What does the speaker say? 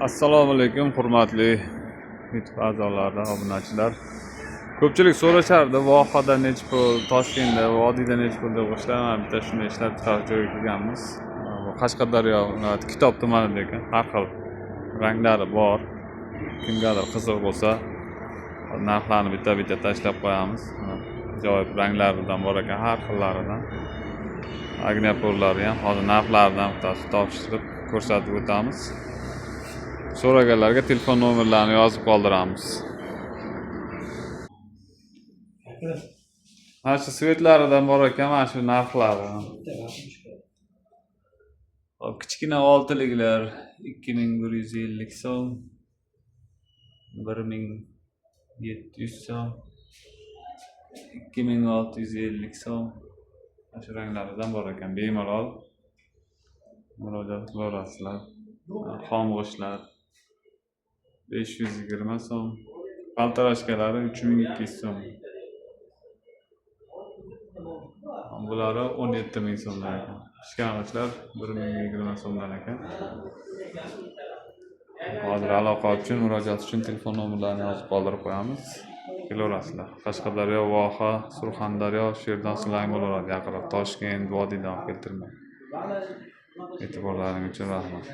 Assalomu alaykum, hurmatli YouTube a'zolari, obunachilar. Ko'pchilik so'rashardi, Vohada necha pul, Toshkentda, Vodiyda necha pul deb ishlayman. Bitta shuni ishlab chiqarish joyiga kelganmiz. Qashqadaryo viloyati Kitob tumanida ekan. Har xil ranglari bor. Kimgadir qiziq bo'lsa, narxlarni bitta-bitta tashlab qo'yamiz. Ajoyib ranglaridan bor ekan, har xillaridan. Agnapurlari ham hozir narxlaridan topshirib ko'rsatib o'tamiz. So'raganlarga telefon nomerlarini yozib qoldiramiz. Mana shu svetlaridan bor ekan, mana shu narxlari. Hop, kichkina 6liklar 2150 so'm, 1700 so'm, 2650 so'm. Mana shu ranglardan bor ekan, bemalol murojaat qilaverasizlar. Xom g'ishtlar 520 so'm, paltarashkalari 3200 so'm. Bulari 17000 so'mdan ekan. Ishkangichlar 1020 so'mdan ekan. Hozir aloqa uchun, murojaat uchun telefon nomerlarini yozib qoldirib qo'yamiz. Kelaverasizlar. Qashqadaryo, Voha, Surxondaryo, shu yerdan silang bo'laveradi. Yaqinroq Toshkent, Vodiydan keltirmang. E'tiborlaringiz uchun rahmat.